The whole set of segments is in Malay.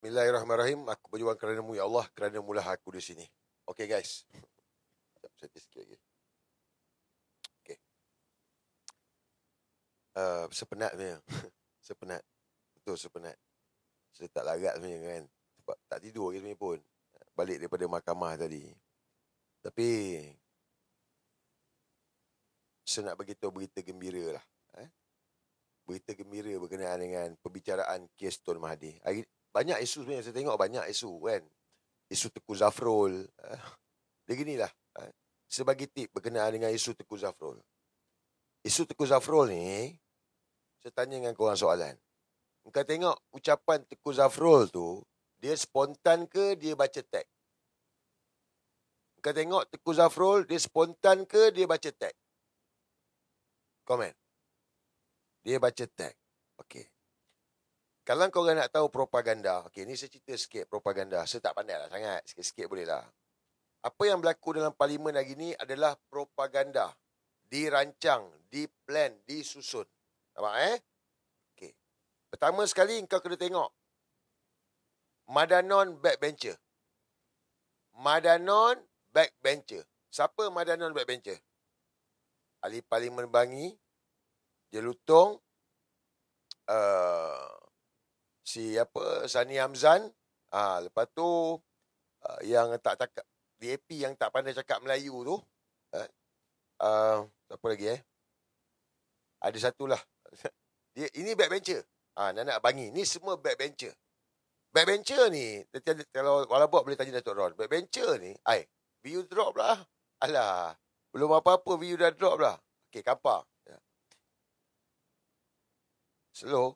Bismillahirrahmanirrahim. Aku berjuang kerana-Mu, ya Allah. Kerana-Mu lah aku di sini. Okey, guys. Sekejap, saya sikit lagi. Okey. Sepenat sebenarnya. Sepenat. Betul, sepenat. Saya tak larat sebenarnya kan. Sebab tak tidur lagi sebenarnya pun. Balik daripada mahkamah tadi. Tapi, saya nak beritahu berita gembira lah. Berita gembira berkenaan dengan perbicaraan kes Tun Mahathir. Banyak isu sebenarnya. Saya tengok banyak isu kan. Isu Tengku Zafrul. Dia ginilah. Sebagai tip berkenaan dengan isu Tengku Zafrul. Isu Tengku Zafrul ni, saya tanya dengan korang soalan. Kau tengok ucapan Tengku Zafrul tu, dia spontan ke dia baca teks? Kau tengok Tengku Zafrul, dia spontan ke dia baca teks? Komen. Dia baca teks. Okey. Kalau korang nak tahu propaganda, okey, ni saya cerita sikit propaganda. Saya tak pandai lah sangat, sikit-sikit boleh lah. Apa yang berlaku dalam parlimen hari ni adalah propaganda. Dirancang, diplan, disusun. Nampak Okey. Pertama sekali kau kena tengok Madanon backbencher. Madanon backbencher. Siapa Madanon backbencher? Ahli Parlimen Bangi, Jelutong, Sani Hamzan, lepas tu yang tak cakap DAP yang tak pandai cakap Melayu tu, siapa lagi Ada satu lah. Ini backbencher. Nak Bangi. Ni semua backbencher. Backbencher ni, kalau buat boleh tanya Datuk Ron. Backbencher ni, view drop lah. Alah, belum apa-apa view dah drop lah. Okey, kapar. Slow.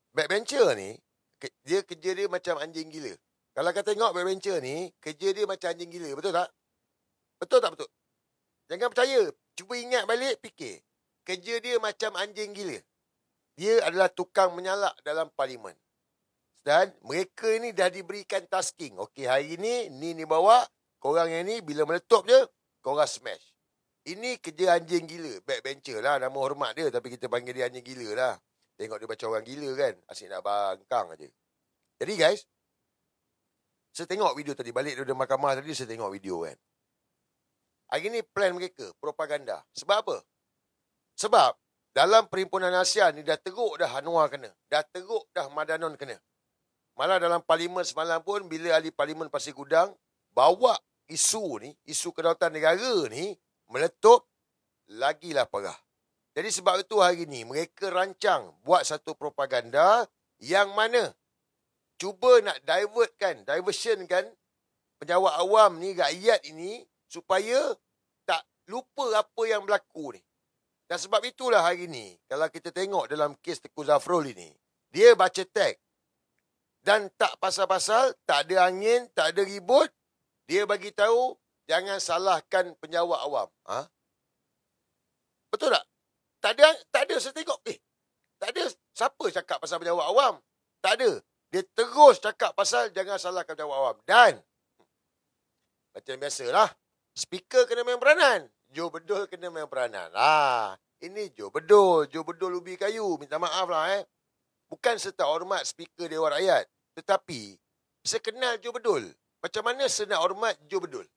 Backbencher ni, dia kerja dia macam anjing gila. Kalau kau tengok backbencher ni, kerja dia macam anjing gila. Betul tak? Betul tak betul? Jangan percaya. Cuba ingat balik, fikir. Kerja dia macam anjing gila. Dia adalah tukang menyalak dalam parlimen. Dan mereka ni dah diberikan tasking. Okey, hari ni bawa. Korang yang ni, bila meletup je, korang smash. Ini kerja anjing gila. Backbencher lah, nama hormat dia. Tapi kita panggil dia anjing gila lah. Tengok dia macam orang gila kan. Asyik nak bangkang aja. Jadi guys, saya tengok video tadi. Balik daripada mahkamah tadi, saya tengok video kan. Hari ni plan mereka, propaganda. Sebab apa? Sebab dalam perhimpunan ASEAN ni dah teruk dah Anwar kena. Dah teruk dah Madanon kena. Malah dalam parlimen semalam pun, bila ahli parlimen Pasir Gudang bawa isu ni, isu kedaulatan negara ni, meletup, lagilah parah. Jadi sebab itu hari ni, mereka rancang buat satu propaganda yang mana cuba nak diversionkan penjawat awam ni, rakyat ini, supaya tak lupa apa yang berlaku ni. Dan sebab itulah hari ni, kalau kita tengok dalam kes Tengku Zafrul ini, dia baca teks. Dan tak pasal-pasal, tak ada angin, tak ada ribut. Dia bagi tahu jangan salahkan penjawat awam. Betul tak? Tak ada saya tengok. Tak ada siapa cakap pasal penjawat awam. Tak ada. Dia terus cakap pasal jangan salahkan penjawat awam. Dan macam biasalah, speaker kena main peranan. Joe Bedul kena main peranan. Ini Joe Bedul ubi kayu. Minta maaf lah Bukan serta hormat speaker Dewan Rakyat. Tetapi, saya kenal Joe Bedul. Macam mana saya nak hormat Joe Bedul?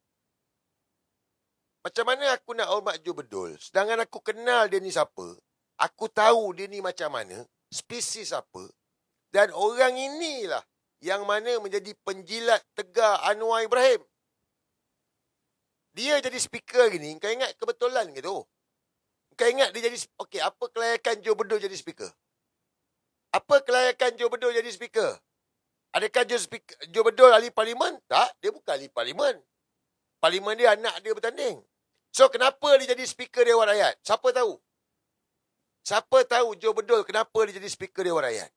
Macam mana aku nak hormat Joe Bedul? Sedangkan aku kenal dia ni siapa. Aku tahu dia ni macam mana. Spesies apa. Dan orang inilah yang mana menjadi penjilat tegar Anwar Ibrahim. Dia jadi speaker gini. Kau ingat kebetulan ke tu? Kau ingat dia jadi... Okey, apa kelayakan Joe Bedul jadi speaker? Apa kelayakan Joe Bedul jadi speaker? Adakah Joe Bedul ahli parlimen? Tak, dia bukan ahli parlimen. Parlimen dia anak dia bertanding. So, kenapa dia jadi speaker Dewan Rakyat? Siapa tahu? Siapa tahu Joe Bedul kenapa dia jadi speaker Dewan Rakyat?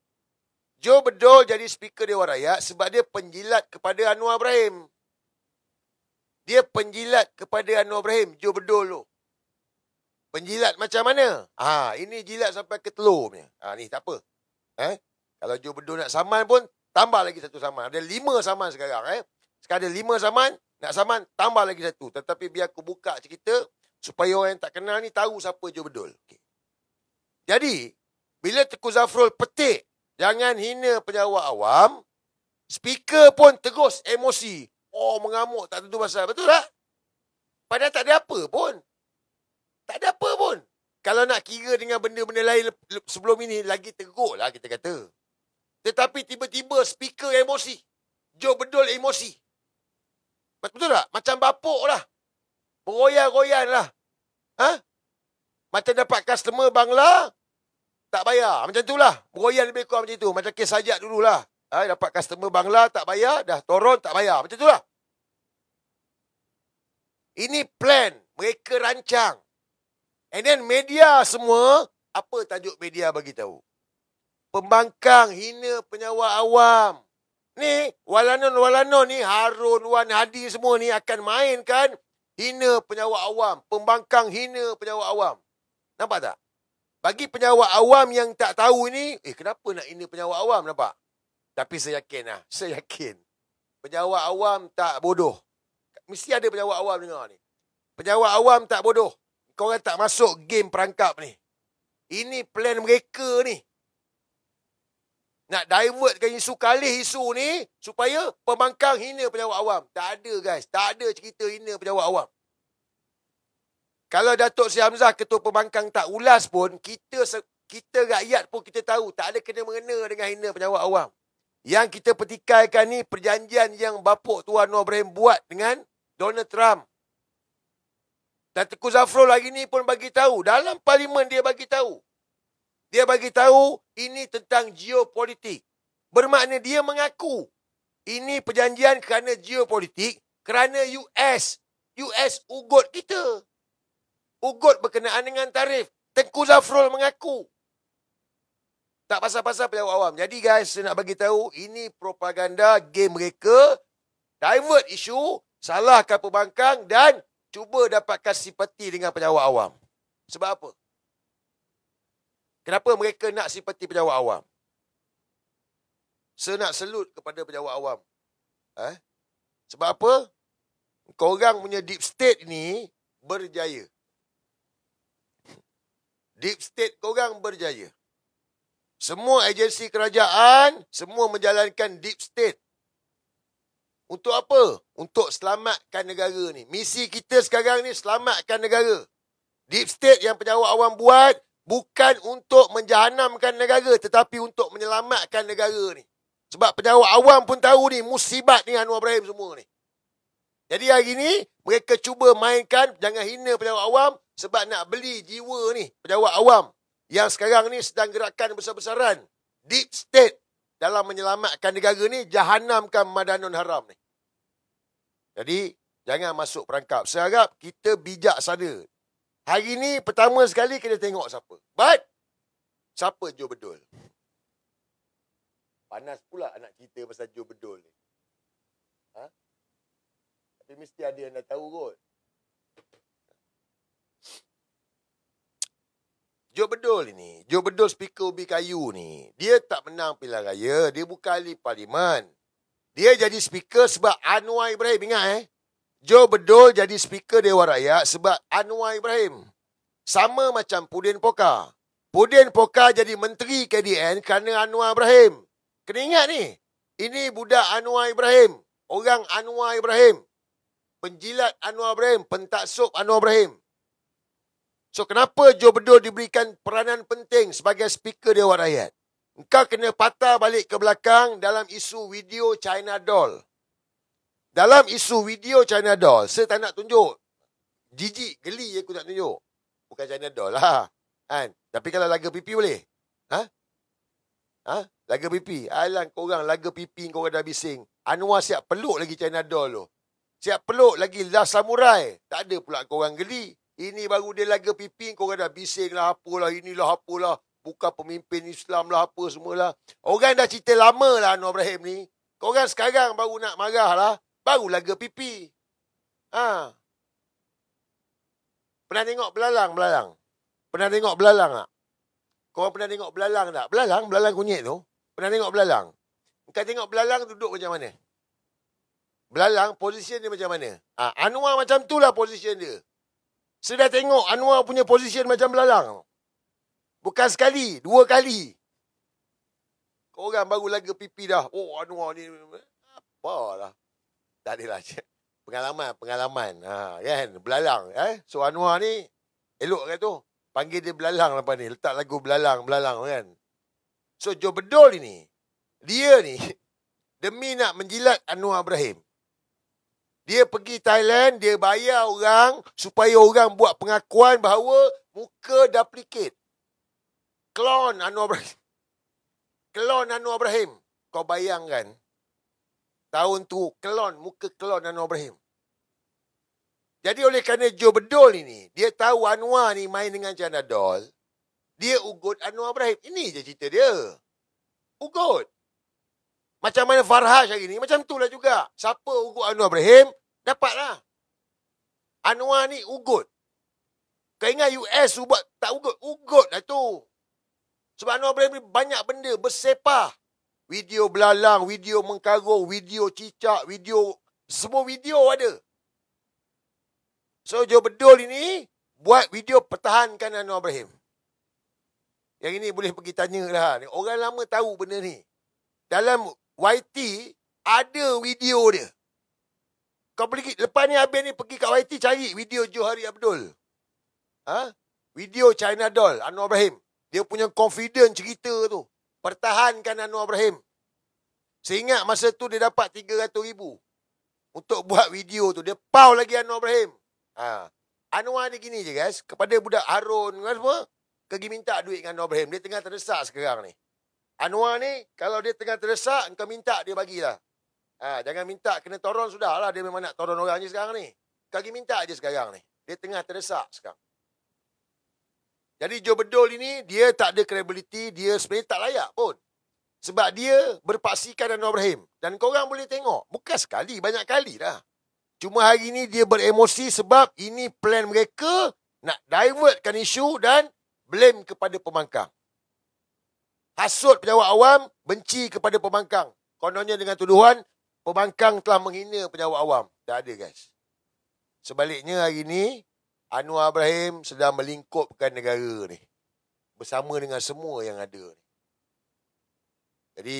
Joe Bedul jadi speaker Dewan Rakyat sebab dia penjilat kepada Anwar Ibrahim. Dia penjilat kepada Anwar Ibrahim, Joe Bedul tu. Penjilat macam mana? Ini jilat sampai ke telur punya. Ni tak apa. Kalau Joe Bedul nak saman pun, tambah lagi satu saman. Ada 5 saman sekarang. Sekarang ada 5 saman, nak saman, tambah lagi satu. Tetapi biar aku buka cerita, supaya orang yang tak kenal ni tahu siapa Joe Bedul. Okay. Jadi, bila Tengku Zafrul petik Jangan hina penjawat awam. Speaker pun terus emosi. Oh, mengamuk tak tentu pasal. Betul tak? Padahal tak ada apa pun. Tak ada apa pun. Kalau nak kira dengan benda-benda lain sebelum ini, lagi teruk lah kita kata. Tetapi tiba-tiba speaker emosi. Joe Bedul emosi. Betul tak? Macam bapuk lah. Beroyan-royan lah. Ha? Macam dapat customer Bangla, tak bayar. Macam tu lah. Beroyan lebih kurang macam tu. Macam kes sajak dululah. Dapat customer Bangla, tak bayar. Dah turun, tak bayar. Macam tu lah. Ini plan. Mereka rancang. And then media semua, apa tajuk media bagi tahu? Pembangkang hina penjawat awam. Ni, walanon-walanon ni, Harun, Wan, Hadi semua ni akan mainkan hina penjawat awam. Pembangkang hina penjawat awam. Nampak tak? Bagi penjawat awam yang tak tahu ni, kenapa nak hina penjawat awam, nampak? Tapi saya yakin lah. Saya yakin. Penjawat awam tak bodoh. Mesti ada penjawat awam dengar ni. Penjawat awam tak bodoh. Korang tak masuk game perangkap ni. Ini plan mereka ni. Nak divertkan isu, kalih isu ni supaya pembangkang hina penjawat awam. Tak ada guys. Tak ada cerita hina penjawat awam. Kalau Datuk Seri Hamzah, Ketua Pembangkang tak ulas pun, kita rakyat pun kita tahu. Tak ada kena-mengena dengan hina penjawat awam. Yang kita pertikaikan ni perjanjian yang bapuk Tuan Anwar Ibrahim buat dengan Donald Trump. Dan Tengku Zafrul hari ni pun bagi tahu. Dalam parlimen dia bagi tahu. Dia bagi tahu ini tentang geopolitik. Bermakna dia mengaku ini perjanjian kerana geopolitik, kerana US ugut kita. Ugut berkenaan dengan tarif. Tengku Zafrul mengaku. Tak pasal-pasal penjawat awam. Jadi guys, saya nak bagi tahu ini propaganda game mereka, divert isu, salahkan pembangkang dan cuba dapatkan simpati dengan penjawat awam. Sebab apa? Kenapa mereka nak simpati penjawat awam? Saya nak salute kepada penjawat awam. Sebab apa? Korang punya deep state ni berjaya. Deep state korang berjaya. Semua agensi kerajaan, semua menjalankan deep state. Untuk apa? Untuk selamatkan negara ni. Misi kita sekarang ni selamatkan negara. Deep state yang penjawat awam buat bukan untuk menjahanamkan negara, tetapi untuk menyelamatkan negara ni. Sebab penjawat awam pun tahu ni, musibat ni Anwar Ibrahim semua ni. Jadi hari ni, mereka cuba mainkan, jangan hina penjawat awam, sebab nak beli jiwa ni, penjawat awam. Yang sekarang ni sedang gerakan besar-besaran. Deep state dalam menyelamatkan negara ni, jahanamkan Madanun Haram ni. Jadi, jangan masuk perangkap. Saya harap kita bijaksana. Hari ni, pertama sekali kita tengok siapa. But, siapa Joe Bedul? Panas pula nak cerita pasal Joe Bedul ni. Tapi mesti ada yang dah tahu kot. Joe Bedul ni, Joe Bedul Speaker Ubi Kayu ni, dia tak menang pilihan raya, dia bukan ahli parlimen. Dia jadi speaker sebab Anwar Ibrahim, ingat Joe Bedul jadi speaker Dewan Rakyat sebab Anwar Ibrahim. Sama macam Pudin Poka. Pudin Poka jadi menteri KDN kerana Anwar Ibrahim. Kena ingat ni, ini budak Anwar Ibrahim, orang Anwar Ibrahim, penjilat Anwar Ibrahim, pentaksub Anwar Ibrahim. So, kenapa Joe Bedul diberikan peranan penting sebagai speaker Dewan Rakyat? Engkau kena patah balik ke belakang dalam isu video China Doll. Dalam isu video China Doll, saya tak nak tunjuk. Jijik, geli aku tak tunjuk. Bukan China Doll lah. Kan? Tapi kalau laga pipi boleh? Laga pipi? Alang korang laga pipi korang dah bising. Anwar siap peluk lagi China Doll tu. Siap peluk lagi Last Samurai. Tak ada pula korang geli. Ini baru dia laga pipi, korang dah bising lah, apalah, inilah, apalah. Bukan pemimpin Islam lah, apa semualah. Orang dah cerita lama lah Anwar Ibrahim ni. Korang sekarang baru nak marah lah. Baru laga pipi. Pernah tengok belalang? Pernah tengok belalang tak? Korang pernah tengok belalang tak? Belalang kunyit tu. Pernah tengok belalang? Kau tengok belalang duduk macam mana? Belalang, position dia macam mana? Anwar macam tu lah position dia. Saya dah tengok Anwar punya position macam belalang. Bukan sekali, 2 kali. Korang baru laga pipi dah. Oh, Anwar ni. Apalah. Tak adalah. Pengalaman. Kan? Belalang. So, Anwar ni, elok kan tu. Panggil dia belalang lepas ni. Letak lagu belalang kan. So, Joe Bedol ini, dia ni, demi nak menjilat Anwar Ibrahim, dia pergi Thailand, dia bayar orang supaya orang buat pengakuan bahawa muka duplicate. Klon Anwar Ibrahim. Kau bayangkan, tahun tu, muka klon Anwar Ibrahim. Jadi oleh kerana Joe Bedol ini, dia tahu Anwar ni main dengan Chana Doll, dia ugut Anwar Ibrahim. Ini je cerita dia. Ugut. Macam mana Farhaj hari ni, macam itulah juga. Siapa ugut Anwar Ibrahim, dapatlah. Anwar ni ugut. Kau ingat US buat tak ugut? Ugut lah tu. Sebab Anwar Ibrahim ni banyak benda bersepah. Video belalang, video mengkarung, video cicak, semua video ada. So, Joe Bedol ini buat video pertahankan Anwar Ibrahim. Yang ini boleh pergi tanya lah. Orang lama tahu benda ni. Dalam YT, ada video dia. Kau pergi, lepas ni habis ni pergi kat YT cari video Johari Abdul. Video China Doll, Anwar Ibrahim. Dia punya confident cerita tu. Pertahankan Anwar Ibrahim. Seingat masa tu dia dapat 300,000 untuk buat video tu. Dia pau lagi Anwar Ibrahim. Anwar ni gini je guys. Kepada budak Harun kan semua, pergi minta duit dengan Anwar Ibrahim. Dia tengah terdesak sekarang ni. Anwar ni, kalau dia tengah terdesak, kau minta dia bagilah. Jangan minta kena toron sudah lah. Dia memang nak toron orang je sekarang ni. Kau pergi minta je sekarang ni. Dia tengah terdesak sekarang. Jadi Joe Bedol ini, dia tak ada credibility. Dia sebenarnya tak layak pun. Sebab dia berpaksikan Anwar Ibrahim. Dan korang boleh tengok. Bukan sekali, banyak kali dah. Cuma hari ni dia beremosi sebab ini plan mereka nak divertkan isu dan blame kepada pembangkang. Hasut pejabat awam, benci kepada pembangkang. Kononnya dengan tuduhan, pembangkang telah menghina pejabat awam. Tak ada guys. Sebaliknya hari ni, Anwar Ibrahim sedang melingkupkan negara ni. Bersama dengan semua yang ada ni. Jadi,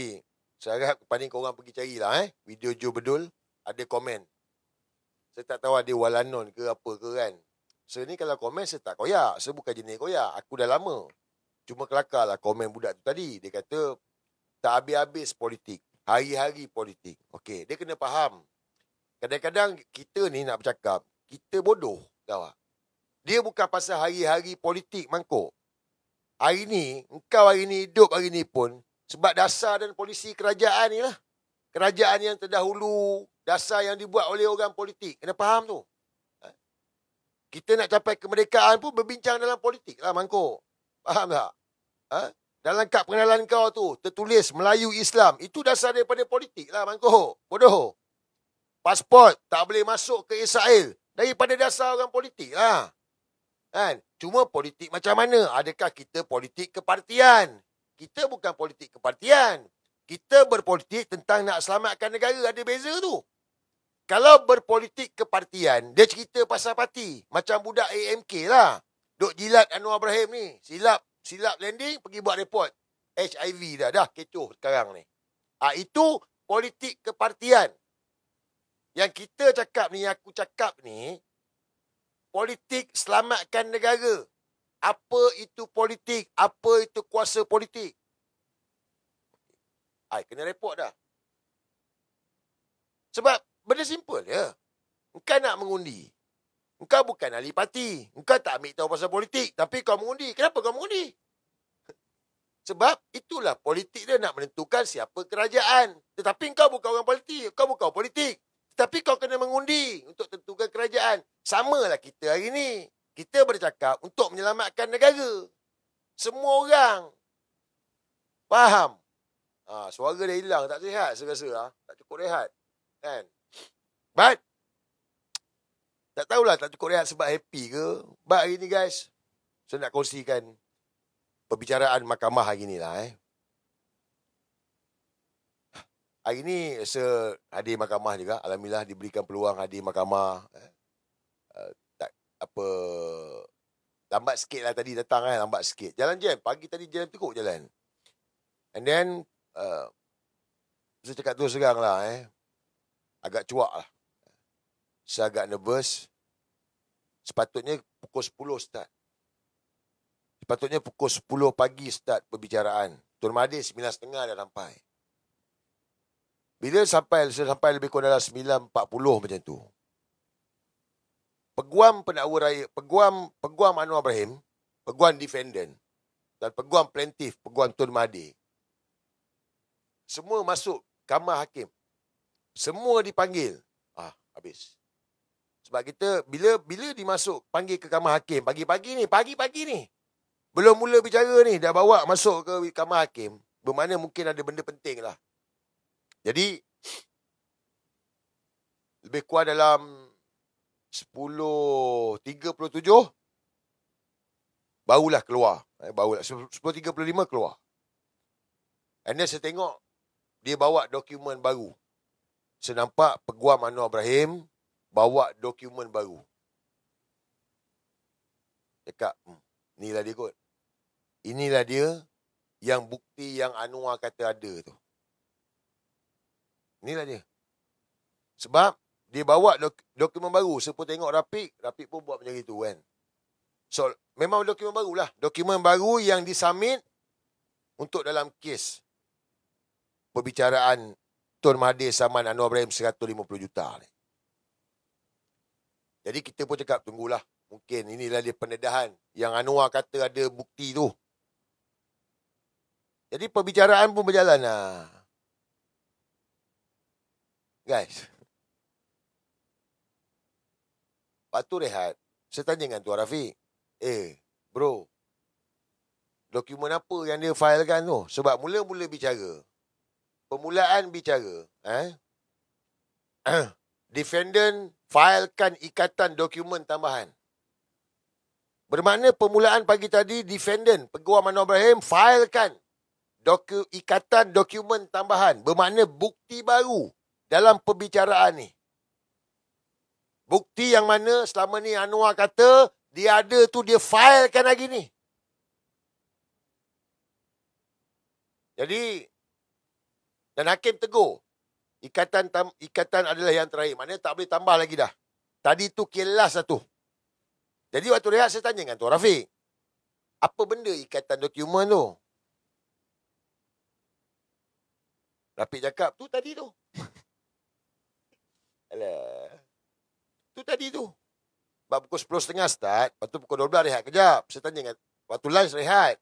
saya harap lepas ni korang pergi carilah video Joe Bedol, ada komen. Saya tak tahu ada walanon ke apa ke kan. Saya ni kalau komen saya tak koyak. Saya bukan jenis koyak. Aku dah lama. Cuma kelakar lah komen budak tu tadi. Dia kata tak habis-habis politik. Hari-hari politik. Okey, dia kena faham. Kadang-kadang kita ni nak bercakap, kita bodoh. Tahu tak? Dia bukan pasal hari-hari politik mangkuk. Hari ni, engkau hari ni hidup hari ni pun sebab dasar dan polisi kerajaan ni lah. Kerajaan yang terdahulu, dasar yang dibuat oleh orang politik. Kena faham tu. Kita nak capai kemerdekaan pun berbincang dalam politik lah mangkuk. Faham tak? Dalam kad pengenalan kau tu, tertulis Melayu Islam. Itu dasar daripada politik lah mangkuk. Bodoh. Pasport tak boleh masuk ke Israel. Daripada dasar orang politik lah. Kan? Cuma politik macam mana? Adakah kita politik kepartian? Kita bukan politik kepartian. Kita berpolitik tentang nak selamatkan negara. Ada beza tu. Kalau berpolitik kepartian, dia cerita pasal parti. Macam budak AMK lah. Duk jilat Anwar Ibrahim ni. Silap landing, pergi buat report. HIV dah. Dah kecoh sekarang ni. Itu politik kepartian. Yang kita cakap ni, aku cakap ni, politik selamatkan negara. Apa itu politik? Apa itu kuasa politik? Kena report dah. Sebab benda simple je. Engkau nak mengundi. Engkau bukan ahli parti. Engkau tak ambil tahu pasal politik. Tapi kau mengundi. Kenapa kau mengundi? Sebab itulah politik dia nak menentukan siapa kerajaan. Tetapi engkau bukan orang politik. Kau bukan politik. Tetapi kau kena mengundi untuk tentukan kerajaan. Samalah kita hari ni. Kita bercakap untuk menyelamatkan negara. Semua orang. Faham? Suara dah hilang. Tak sihat saya rasa. Tak cukup rehat. Kan? But, tak tahulah tak cukup rehat sebab happy ke. But hari ni guys, saya nak kongsikan perbicaraan mahkamah hari ni lah. Hari ni saya hadir mahkamah juga. Alhamdulillah diberikan peluang hadir mahkamah. Lambat sikit lah tadi datang Lambat sikit. Jalan jam. Pagi tadi jalan teruk jalan. And then saya cakap terus terang lah, agak cuak lah. Saya agak nervous. Sepatutnya pukul 10 start. Sepatutnya pukul 10 pagi start perbicaraan. Tun Mahathir 9.30 dah sampai. Bila saya sampai lebih kurang dalam 9.40 macam tu. Peguam pendakwa raya, peguam Anwar Ibrahim, peguam defendant dan peguam plaintiff, peguam Tun Mahathir, semua masuk kamar hakim. Semua dipanggil. Habis. Sebab kita bila dimasuk panggil ke kamar hakim pagi-pagi ni. Belum mula bicara ni dah bawa masuk ke kamar hakim. Bermakna mungkin ada benda penting lah. Jadi lebih kurang dalam 10.37 barulah keluar. 10.35 keluar. And then saya tengok dia bawa dokumen baru. Saya nampak peguam Anwar Ibrahim bawa dokumen baru. Cakap, inilah dia kot. Inilah dia yang bukti yang Anwar kata ada tu. Inilah dia. Sebab dia bawa dokumen baru. Saya pun tengok Rafiq pun buat macam itu kan. So, memang dokumen barulah. Dokumen baru yang disubmit untuk dalam kes perbicaraan Tun Mahathir saman Anwar Ibrahim 150 juta ni. Jadi kita pun cakap, tunggulah. Mungkin inilah dia pendedahan yang Anwar kata ada bukti tu. Jadi perbicaraan pun berjalan lah. Guys. Waktu rehat, saya tanya dengan Tuan Rafiq. Bro, dokumen apa yang dia filekan tu? Sebab mula-mula bicara, permulaan bicara, defendant filekan ikatan dokumen tambahan. Bermakna permulaan pagi tadi, defendant, peguam Anwar Ibrahim, filekan ikatan dokumen tambahan. Bermakna bukti baru dalam perbicaraan ni. Bukti yang mana selama ni Anwar kata dia ada tu, dia filekan lagi ni. Jadi, dan hakim tegur. Ikatan adalah yang terakhir. Maknanya tak boleh tambah lagi dah. Tadi tu kelas satu. Jadi waktu rehat saya tanya dengan Tuan Rafiq. Apa benda ikatan dokumen tu? Rafiq cakap, tu tadi tu. Alah. Tu tadi tu. Sebab pukul 10.30 start, lepas tu pukul 12 rehat kejap. Saya tanya dengan, waktu lunch rehat.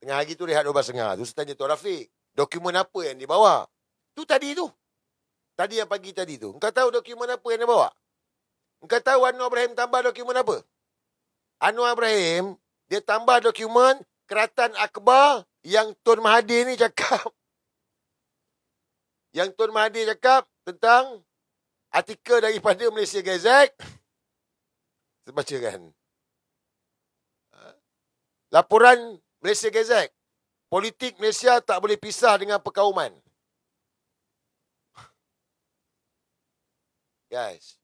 Tengah hari tu rehat 12.30. Tu saya tanya Tuan Rafiq, dokumen apa yang dibawa? Tu tadi tu. Tadi yang pagi tadi tu. Engkau tahu dokumen apa yang dia bawa? Engkau tahu Anwar Ibrahim tambah dokumen apa? Anwar Ibrahim, dia tambah dokumen Keratan Akbar yang Tun Mahathir ni cakap. Yang Tun Mahathir cakap tentang artikel daripada Malaysia Gazette. Saya bacakan. Laporan Malaysia Gazette. Politik Malaysia tak boleh pisah dengan perkauman. Guys.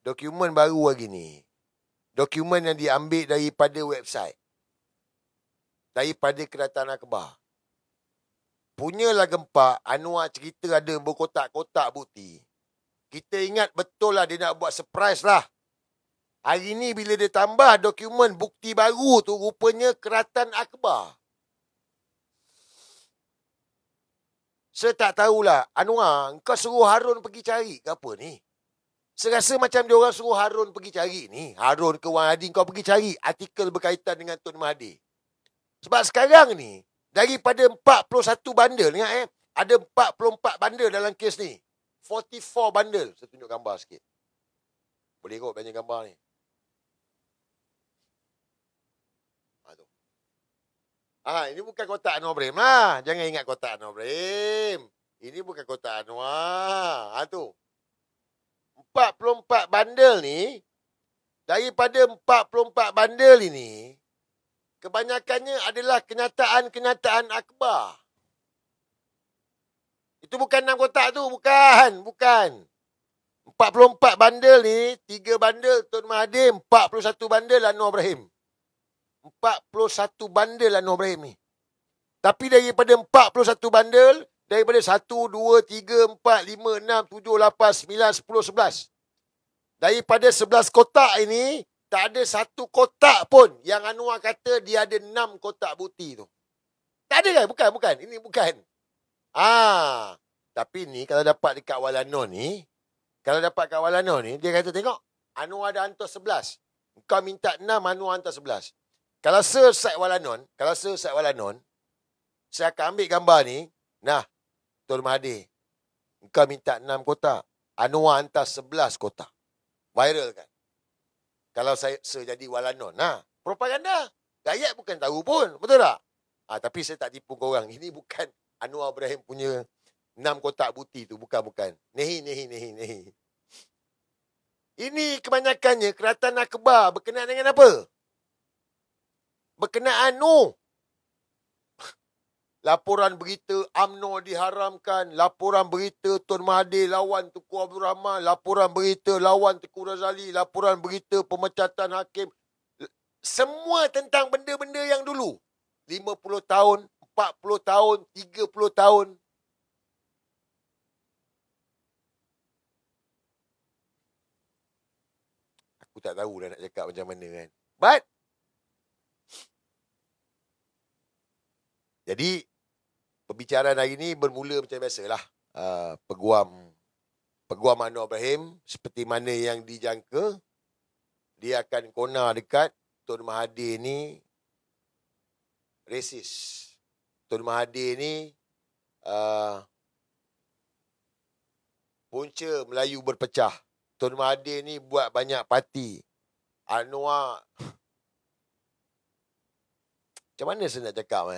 Dokumen baru lagi ni. Dokumen yang diambil daripada website. Daripada Kerajaan Akbar. Punyalah gempak, Anwar cerita ada berkotak-kotak bukti. Kita ingat betul lah dia nak buat surprise lah. Hari ni bila dia tambah dokumen bukti baru tu, rupanya Kerajaan Akbar. Saya tak tahulah, Anwar, kau suruh Harun pergi cari ke apa ni? Saya rasa macam dia orang suruh Harun pergi cari ni. Harun ke Wan Hadi, kau pergi cari artikel berkaitan dengan Tun Mahathir. Sebab sekarang ni, daripada 41 bundle, ada 44 bundle dalam kes ni. 44 bundle. Saya tunjuk gambar sikit. Boleh kot banyak gambar ni. Ini bukan kotak Anwar Ibrahim lah. Jangan ingat kotak Anwar Ibrahim. Ini bukan kotak Anwar. Tu. 44 bundle ni, daripada 44 bundle ini, kebanyakannya adalah kenyataan-kenyataan akhbar. Itu bukan 6 kotak tu. Bukan. 44 bundle ni, 3 bundle Tun Mahathir, 41 bundle Anwar Ibrahim. 41 bundle Anwar Ibrahim ni. Tapi daripada 41 bandel, daripada 1, 2, 3, 4, 5, 6, 7, 8, 9, 10, 11. Daripada 11 kotak ini, tak ada satu kotak pun yang Anwar kata dia ada 6 kotak bukti tu. Tak ada kan? Bukan. Ini bukan. Tapi ni kalau dapat dekat Walanon ni, dia kata tengok, Anwar ada hantar 11. Kau minta 6, Anwar hantar 11. Kalau sesat Walanon, saya akan ambil gambar ni. Nah, Tuan Mahathir, kau minta 6 kotak. Anwar hantar 11 kotak. Viral kan? Kalau saya jadi Walanon. Nah, propaganda. Rakyat bukan tahu pun. Betul tak? Tapi saya tak tipu korang. Ini bukan Anwar Ibrahim punya 6 kotak bukti tu. Bukan. Nehi. Ini kebanyakannya Keratan Akhbar berkenaan dengan apa? Berkenaan laporan berita UMNO diharamkan, laporan berita Tun Mahathir lawan Tunku Abdul Rahman, laporan berita lawan Tengku Razali, laporan berita pemecatan hakim. Semua tentang benda-benda yang dulu. 50 tahun, 40 tahun, 30 tahun. Aku tak tahu dah nak cakap macam mana kan. But jadi, perbicaraan hari ini bermula macam biasalah. Peguam Anwar Ibrahim, seperti mana yang dijangka, dia akan kona dekat Tun Mahathir ni resis. Tun Mahathir ni punca Melayu berpecah. Tun Mahathir ni buat banyak parti. Anwar, macam mana saya nak cakap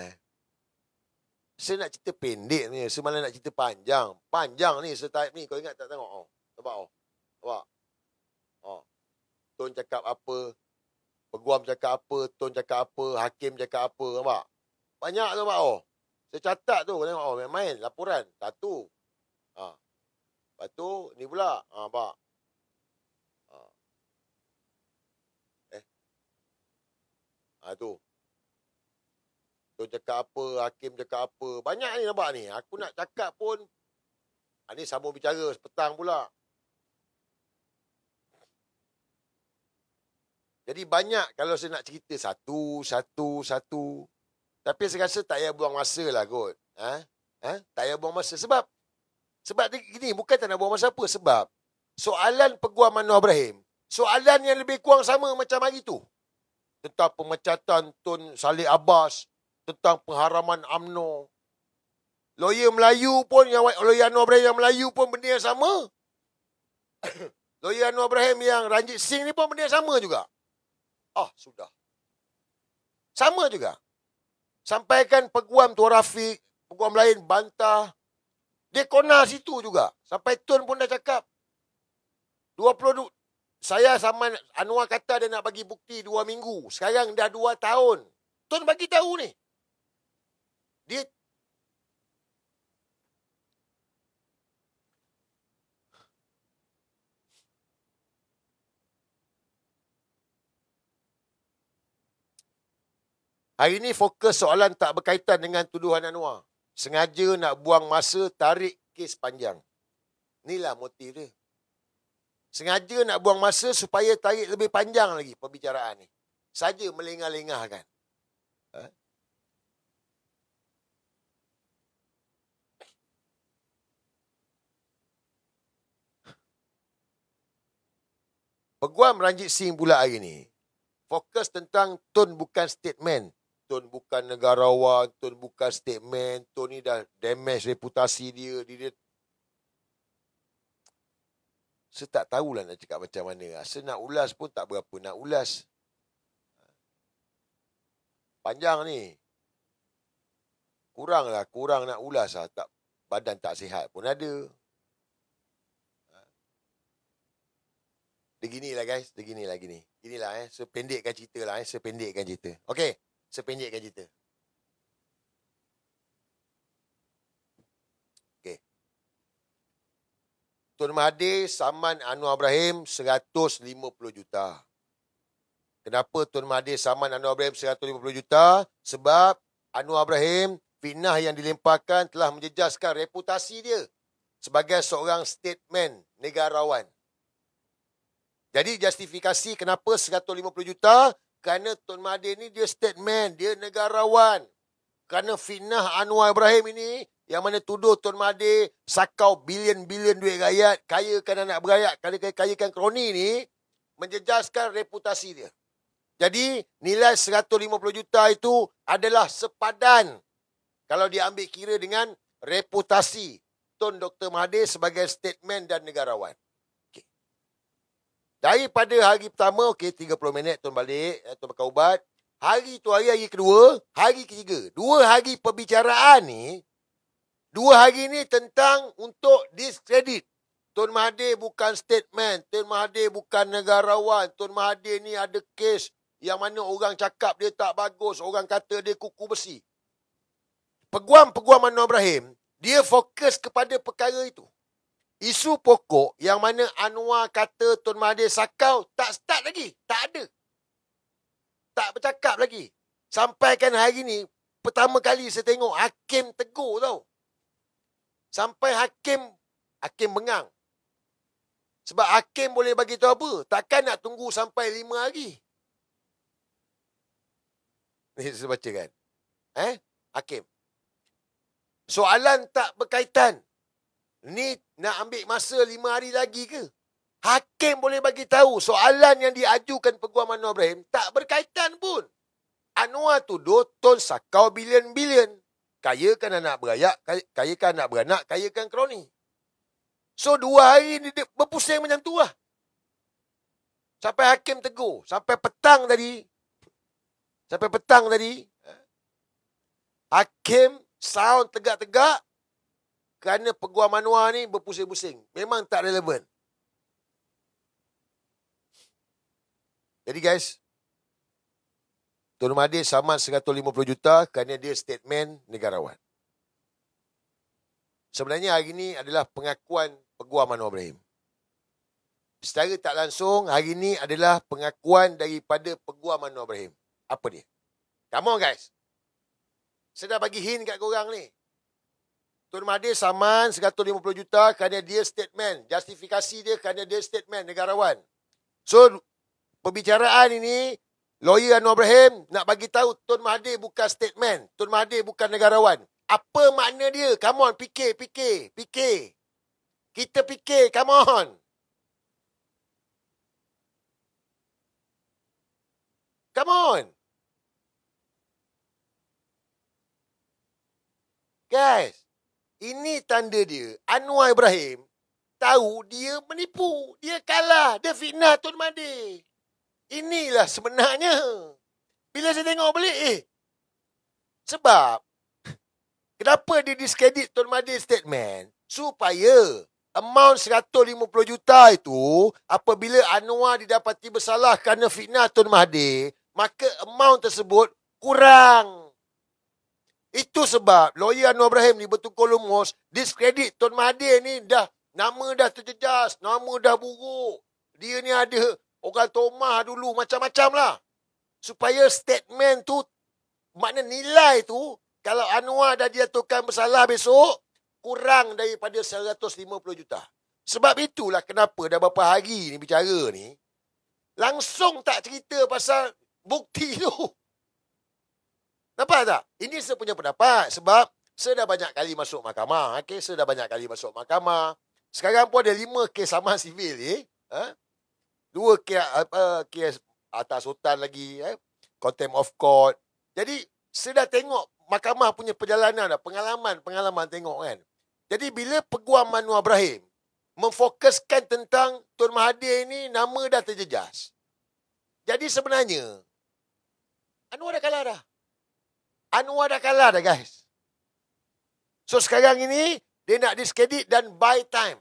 Saya nak cerita pendek ni. Saya malah nak cerita panjang. Panjang ni setype ni. Kau ingat tak tengok? Nampak? Tun cakap apa. Peguam cakap apa. Tun cakap apa. Hakim cakap apa. Nampak? Banyak tu nampak. Saya catat tu. Tengok. Main-main. Laporan. Satu. Lepas tu. Ni pula. Nampak? Tu. Tun cakap apa, hakim cakap apa. Banyak ni nampak ni. Aku nak cakap pun. Ni sambung bicara petang pula. Jadi banyak kalau saya nak cerita satu. Tapi saya rasa tak payah buang masa lah kot. Tak payah buang masa. Sebab gini, bukan tak nak buang masa apa. Sebab soalan Peguam Anwar Ibrahim, soalan yang lebih kurang sama macam hari tu. Tentang pemecatan Tun Salleh Abbas, tentang pengharaman UMNO. Lawyer Melayu pun, lawyer Anwar Ibrahim yang Melayu pun benda yang sama. Lawyer Anwar Ibrahim yang Ranjit Singh ni pun benda yang sama juga. Sudah. Sama juga. Sampaikan Peguam Tuan Rafiq, Peguam lain bantah. Dia kona situ juga. Sampai Tun pun dah cakap. Saya sama Anwar kata dia nak bagi bukti 2 minggu. Sekarang dah 2 tahun. Tun bagi tahu ni. Dia hari ni fokus soalan tak berkaitan dengan tuduhan Anwar. Sengaja nak buang masa, tarik kes panjang. Inilah motif dia. Sengaja nak buang masa supaya tarik lebih panjang lagi perbicaraan ni. Saja melengah-lengahkan. Peguam Ranjit Singh pula hari ni fokus tentang Tun bukan statement. Tun bukan negarawan, Tun bukan statement, Tun ni dah damage reputasi dia. Saya tak tahulah nak cakap macam mana. Saya nak ulas pun tak berapa nak ulas. Panjang ni. Kurang nak ulas lah. Badan tak sihat pun ada. Dia ginilah guys, Ginilah saya pendekkan cerita lah. Okey, saya pendekkan cerita. Okey. Tun Mahathir saman Anwar Ibrahim 150 juta. Kenapa Tun Mahathir saman Anwar Ibrahim 150 juta? Sebab Anwar Ibrahim fitnah yang dilemparkan telah menjejaskan reputasi dia sebagai seorang stateman negarawan. Jadi justifikasi kenapa 150 juta? Kerana Tun Mahathir ni dia stateman, dia negarawan. Kerana fitnah Anwar Ibrahim ini, yang mana tuduh Tun Mahathir sakau bilion-bilion duit rakyat, kayakan anak berayak, kayakan kroni ni, menjejaskan reputasi dia. Jadi, nilai 150 juta itu adalah sepadan kalau diambil kira dengan reputasi Tun Dr. Mahathir sebagai stateman dan negarawan. Okay. Daripada hari pertama, 30 minit Tun balik, Tun makan ubat. Hari tu hari kedua, hari ketiga. 2 hari perbicaraan ni, 2 hari ni tentang untuk diskredit. Tun Mahathir bukan stateman, Tun Mahathir bukan negarawan, Tun Mahathir ni ada kes yang mana orang cakap dia tak bagus, orang kata dia kuku besi. Peguam-peguam Anwar Ibrahim, dia fokus kepada perkara itu. Isu pokok yang mana Anwar kata Tun Mahathir sakau, tak start lagi. Tak ada. Tak bercakap lagi. Sampaikan hari ni, pertama kali saya tengok hakim tegur tau. Sampai hakim bengang. Sebab hakim boleh bagi tahu apa? Takkan nak tunggu sampai 5 hari. Ni saya baca kan. Hakim. Soalan tak berkaitan. Ni nak ambil masa 5 hari lagi ke? Hakim boleh bagi tahu soalan yang diajukan Peguam Anwar Ibrahim tak berkaitan pun. Anwar tuduh Tun sakau bilion-bilion. Kayakan anak berayak, kayakan anak beranak, kayakan kroni. So 2 hari ni dia berpusing macam tu lah. Sampai hakim tegur. Sampai petang tadi, hakim sound tegak-tegak kerana Peguam Anwar ni berpusing-pusing. Memang tak relevan. Jadi guys, Tun Mahathir saman 150 juta kerana dia stateman negarawan. Sebenarnya hari ini adalah pengakuan Peguam Anwar Ibrahim. Secara tak langsung, hari ini adalah pengakuan daripada Peguam Anwar Ibrahim. Apa dia? Come on guys. Saya dah bagi hint kat korang ni. Tun Mahathir saman 150 juta kerana dia stateman. Justifikasi dia kerana dia stateman negarawan. So, perbicaraan ini, lawyer Anwar Ibrahim nak bagi tahu Tun Mahathir bukan stateman. Tun Mahathir bukan negarawan. Apa makna dia? Come on, fikir. Kita fikir, come on. Come on. Guys, ini tanda dia. Anwar Ibrahim tahu dia menipu. Dia kalah. Dia fitnah Tun Mahathir. Inilah sebenarnya. Bila saya tengok balik, sebab kenapa dia diskredit Tun Mahathir statement? Supaya amount 150 juta itu, apabila Anwar didapati bersalah kerana fitnah Tun Mahathir, maka amount tersebut kurang. Itu sebab lawyer Anwar Ibrahim ni bertukar lumus, diskredit Tun Mahathir ni dah, nama dah terjejas, nama dah buruk. Dia ni ada orang tomah dulu, macam-macam lah. Supaya statement tu, makna nilai tu, kalau Anwar dah dijatuhkan bersalah besok, kurang daripada 150 juta. Sebab itulah kenapa dah berapa hari ni bicara ni, langsung tak cerita pasal bukti tu. Nampak tak? Ini saya punya pendapat. Sebab saya dah banyak kali masuk mahkamah. Okay? Saya dah banyak kali masuk mahkamah. Sekarang pun ada 5 kes saman sivil ni. 2 kes atas hutan lagi. Contempt of court. Jadi, saya dah tengok mahkamah punya perjalanan, pengalaman tengok kan. Jadi, bila Peguam Anwar Ibrahim memfokuskan tentang Tun Mahathir ni, nama dah terjejas. Jadi, sebenarnya, Anwar dah kalah dah guys. So, sekarang ini, dia nak diskredit dan buy time.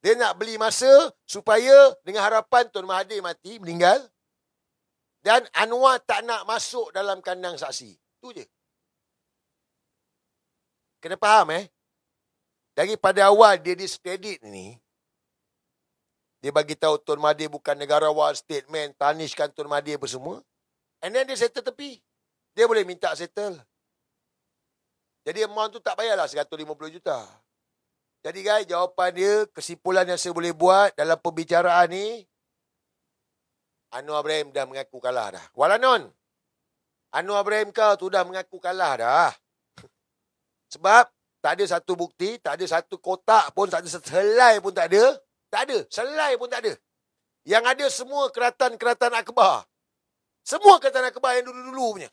Dia nak beli masa supaya dengan harapan Tun Mahathir mati, meninggal. Dan Anwar tak nak masuk dalam kandang saksi. Itu je. Kena faham Daripada awal dia diskredit ni, dia bagi tahu Tun Mahathir bukan negarawan, statement, tarnishkan Tun Mahathir apa semua. And then dia settle tepi. Dia boleh minta settle. Jadi amount tu tak payahlah 150 juta. Jadi guys, jawapan dia, kesimpulan yang saya boleh buat dalam pembicaraan ni, Anwar Ibrahim dah mengaku kalah dah. Walanon, Anwar Ibrahim kau tu dah mengaku kalah dah. Sebab tak ada satu bukti, tak ada satu kotak pun, tak ada selai pun tak ada. Tak ada, selai pun tak ada. Yang ada semua keratan-keratan akbar. Semua keratan akbar yang dulu-dulu punya.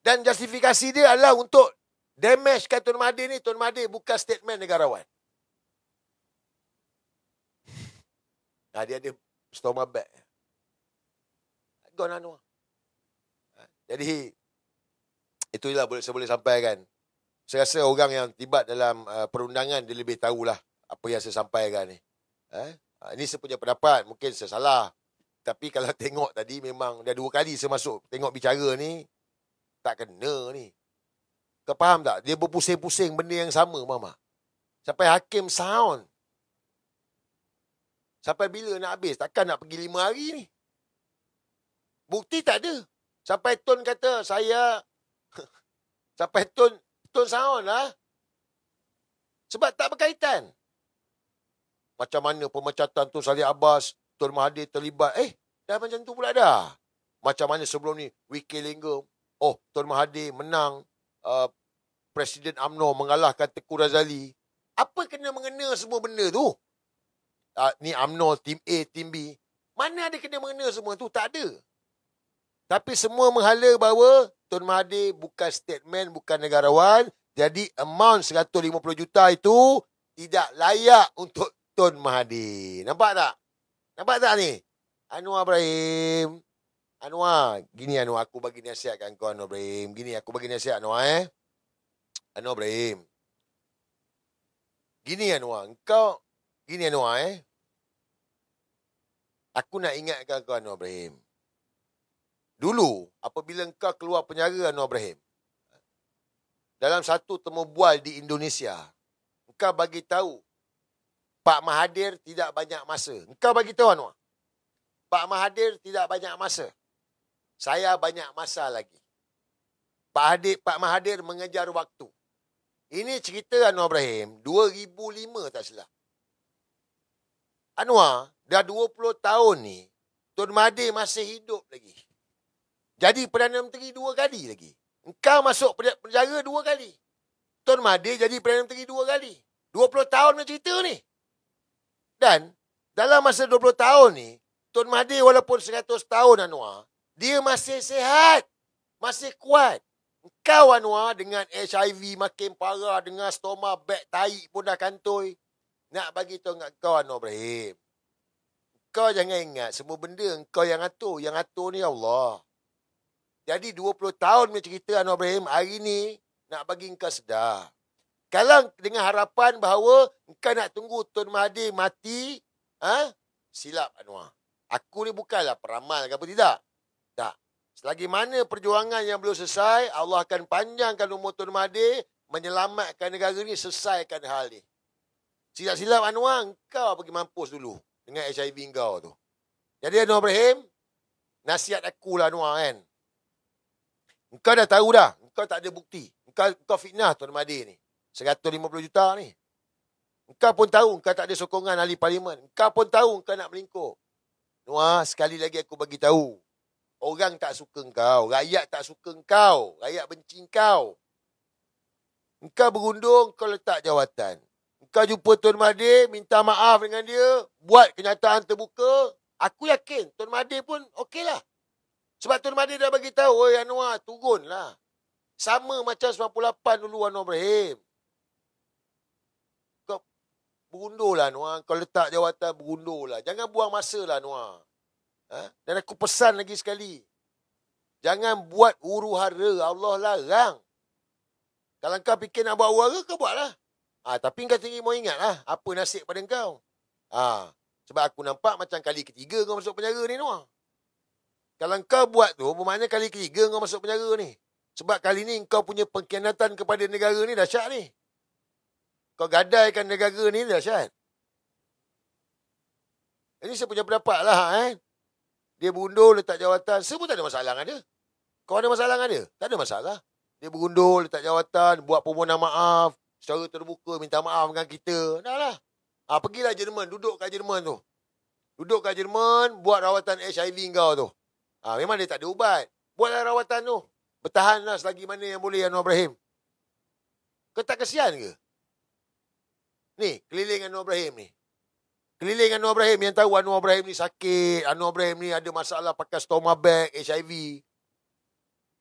Dan justifikasi dia adalah untuk damagekan Tun Mahathir ni. Tun Mahathir bukan statement negarawan. Nah, dia ada stoma bag. Gone Anwar. Jadi, itulah saya boleh sampaikan. Saya rasa orang yang terlibat dalam perundangan, dia lebih tahulah apa yang saya sampaikan ni. Ini saya punya pendapat. Mungkin saya salah. Tapi kalau tengok tadi, memang dah 2 kali saya masuk tengok bicara ni, tak kena ni. Kau faham tak? Dia berpusing-pusing benda yang sama, Mama. Sampai hakim sound. Sampai bila nak habis? Takkan nak pergi 5 hari ni? Bukti tak ada. Sampai Tun kata, saya... Sampai Tun sound lah. Sebab tak berkaitan. Macam mana pemecatan Tun Salleh Abbas, Tun Mahathir terlibat. Dah macam tu pula dah. Macam mana sebelum ni, Wiki Lingga. Oh, Tun Mahathir menang. Presiden UMNO mengalahkan Tengku Razali. Apa kena mengena semua benda tu? Ni UMNO, tim A, tim B. Mana ada kena mengena semua tu? Tak ada. Tapi semua menghala bahawa Tun Mahathir bukan statement, bukan negarawan. Jadi amount 150 juta itu tidak layak untuk Tun Mahathir. Nampak tak? Nampak tak ni? Anwar Ibrahim. Anwar, gini Anwar, aku bagi nasihat kat kau Anwar Ibrahim. Gini aku bagi nasihat Anwar Anwar Ibrahim. Gini Anwar, gini Anwar Aku nak ingatkan kau Anwar Ibrahim. Dulu, apabila kau keluar penjara Anwar Ibrahim, dalam satu temu bual di Indonesia, kau bagi tahu Pak Mahathir tidak banyak masa. Kau bagi tahu Anwar, Pak Mahathir tidak banyak masa. Saya banyak masa lagi. Pak Mahathir mengejar waktu. Ini cerita Anwar Ibrahim 2005 tak silap. Anwar, dah 20 tahun ni, Tun Mahathir masih hidup lagi. Jadi Perdana Menteri 2 kali lagi. Engkau masuk penjara 2 kali. Tun Mahathir jadi Perdana Menteri 2 kali. 20 tahun punya cerita ni. Dan dalam masa 20 tahun ni, Tun Mahathir walaupun 100 tahun Anwar, dia masih sihat. Masih kuat. Engkau Anwar dengan HIV makin parah, dengan stoma bag tahi pun dah kantoi. Nak bagi tahu kat kau Anwar Ibrahim. Kau jangan ingat semua benda engkau yang atur. Yang atur ni Allah. Jadi 20 tahun punya cerita Anwar Ibrahim, hari ni nak bagi engkau sedar. Kalau dengan harapan bahawa engkau nak tunggu Tun Mahathir mati, silap Anwar. Aku ni bukanlah peramal ke apa tidak. Tak. Selagi mana perjuangan yang belum selesai, Allah akan panjangkan umur Tun Mahathir, menyelamatkan negara ni, selesaikan hal ni. Silap-silap Anwar, engkau pergi mampus dulu dengan HIV engkau tu. Jadi Anwar Ibrahim, nasihat aku lah Anwar kan. Engkau dah tahu dah, engkau tak ada bukti. Engkau fitnah Tun Mahathir ni. 150 juta ni. Engkau pun tahu engkau tak ada sokongan ahli parlimen. Engkau pun tahu engkau nak melingkup. Anwar, sekali lagi aku bagi tahu. Orang tak suka engkau. Rakyat tak suka engkau. Rakyat benci engkau. Engkau berundung, kau letak jawatan. Engkau jumpa Tun Mahathir, minta maaf dengan dia, buat kenyataan terbuka. Aku yakin Tun Mahathir pun okeylah. Sebab Tun Mahathir dah bagi tahu, oi Anwar, turunlah. Sama macam 98 dulu Anwar Ibrahim. Kau berundurlah Anwar. Kau letak jawatan, berundurlah. Jangan buang masa lah Anwar. Dan aku pesan lagi sekali. Jangan buat huru hara. Allah larang. Kalau kau fikir nak buat huru hara, kau buatlah. Tapi kau tinggi mau ingatlah apa nasib pada kau. Sebab aku nampak macam kali ketiga kau masuk penjara ni Anwar. Kalau kau buat tu, bermakna kali ketiga kau masuk penjara ni. Sebab kali ni kau punya pengkhianatan kepada negara ni dahsyat ni. Kau gadaikan negara ni dahsyat. Ini saya punya pendapat lah. Dia berundur, letak jawatan. Semua tak ada masalah dengan dia. Kau ada masalah dengan dia? Tak ada masalah. Dia berundul, letak jawatan, buat permohonan maaf, secara terbuka, minta maaf dengan kita. Dah lah. Pergilah Jerman, duduk kat Jerman tu. Duduk kat Jerman, buat rawatan HIV kau tu. Memang dia tak ada ubat. Buatlah rawatan tu. Bertahanlah selagi mana yang boleh Anwar Ibrahim. Kau tak kesian ke? Ni, keliling Anwar Ibrahim ni. Keliling Anwar Ibrahim yang tahu Anwar Ibrahim ni sakit, Anwar Ibrahim ni ada masalah pakai stoma bag, HIV.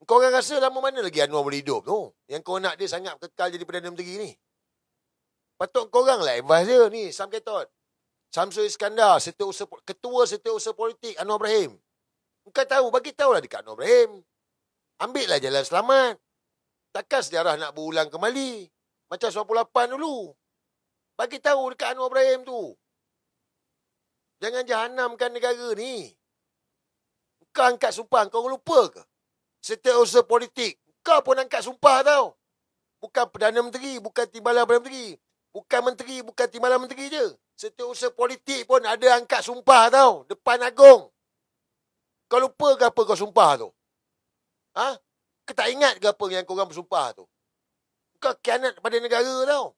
Kau orang rasa lama mana lagi Anwar boleh hidup tu? Yang kau nak dia sangat kekal jadi Perdana Menteri ni. Patut kau orang lah advice dia ni, Sam Ketot. Samsul Iskandar, ketua Setiausaha Politik Anwar Ibrahim. Kau tahu, bagi tahulah dekat Anwar Ibrahim. Ambil lah jalan selamat. Takkan sejarah nak berulang kembali. Macam 98 dulu. Bagi tahu dekat Anwar Ibrahim tu. Jangan jahanamkan negara ni. Kau angkat sumpah, kau lupa ke? Setiausaha Politik. Kau pun angkat sumpah tau. Bukan Perdana Menteri, bukan Timbalan Perdana Menteri. Bukan Menteri, bukan Timbalan Menteri je. Setiausaha Politik pun ada angkat sumpah tau. Depan Agong. Kau lupa ke apa kau sumpah tu? Kau tak ingat ke apa yang kau orang bersumpah tu? Kau khianat pada negara tau.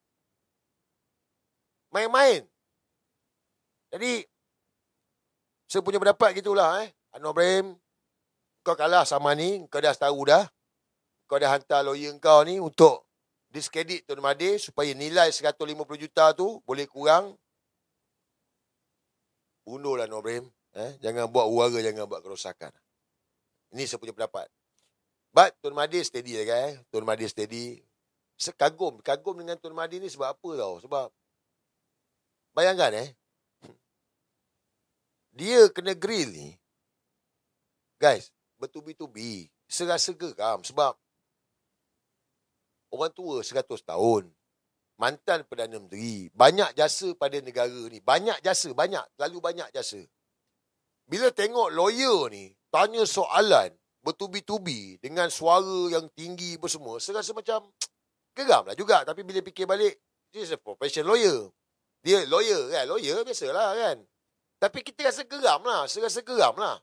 Main-main. Jadi, saya punya pendapat gitulah. Anwar Ibrahim, kau kalah sama ni. Kau dah tahu dah. Kau dah hantar lawyer kau ni untuk diskredit Tun Mahathir supaya nilai 150 juta tu boleh kurang. Undur lah Anwar Ibrahim. Jangan buat uara, jangan buat kerosakan. Ini saya punya pendapat. But Tun Mahathir steady lah kan. Tun Mahathir steady. Kagum dengan Tun Mahathir ni sebab apa tau? Sebab bayangkan dia kena grill ni. Guys, bertubi-tubi. Serasa geram sebab orang tua 100 tahun. Mantan Perdana Menteri. Banyak jasa pada negara ni. Banyak jasa, terlalu banyak jasa. Bila tengok lawyer ni tanya soalan bertubi-tubi dengan suara yang tinggi apa semua, saya rasa macam geram lah juga. Tapi bila fikir balik, dia is a professional lawyer. Dia lawyer kan, lawyer biasalah kan. Tapi kita rasa geram lah, saya rasa geram lah.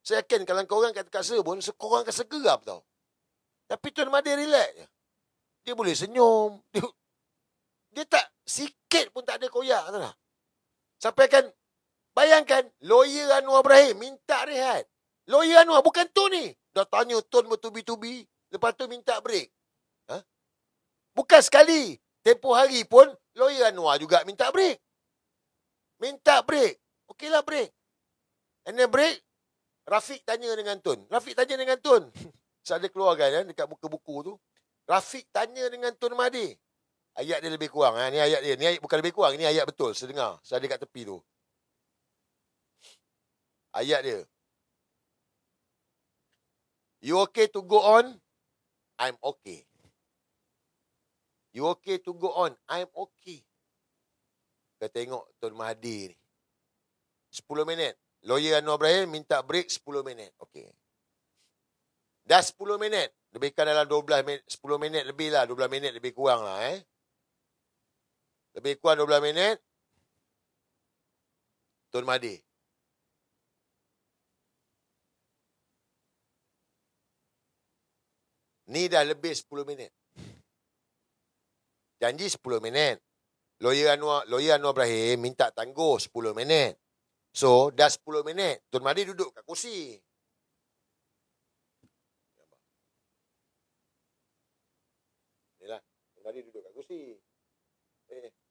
Saya yakin kalau korang kat saya pun, korang rasa geram tau. Tapi Tun Mahathir relax je. Dia boleh senyum. Dia tak, sikit pun tak ada koyak tu lah. Sampai kan, bayangkan, lawyer Anwar Ibrahim minta rehat. Lawyer Anwar, bukan Tun ni. Dah tanya Tun bertubi-tubi, lepas tu minta break. Bukan sekali. Tempoh hari pun, lawyer Anwar juga minta break. Minta break. Okeylah break. And then break, Rafiq tanya dengan Tun. Saya ada keluarkan dekat muka buku tu. Rafiq tanya dengan Tun Mahathir. Ayat dia lebih kurang. Ni ayat dia. Ni ayat bukan lebih kurang. Ni ayat betul. Saya dengar. Saya ada kat tepi tu. Ayat dia. You okay to go on? I'm okay. You okay to go on? I'm okay. Kita tengok Tun Mahathir ni. 10 minit. Lawyer Anwar Ibrahim minta break 10 minit. Okey. Dah 10 minit. Lebihkan dalam 12 minit. 10 minit lebih lah. 12 minit lebih kurang lah. Lebih kurang 12 minit. Tun Mahathir. Ni dah lebih 10 minit. Janji 10 minit. Lawyer Anwar Ibrahim minta tangguh 10 minit. So, dah 10 minit. Tun Mahathir duduk kat kursi. Inilah. Tun Mahathir duduk kat kursi.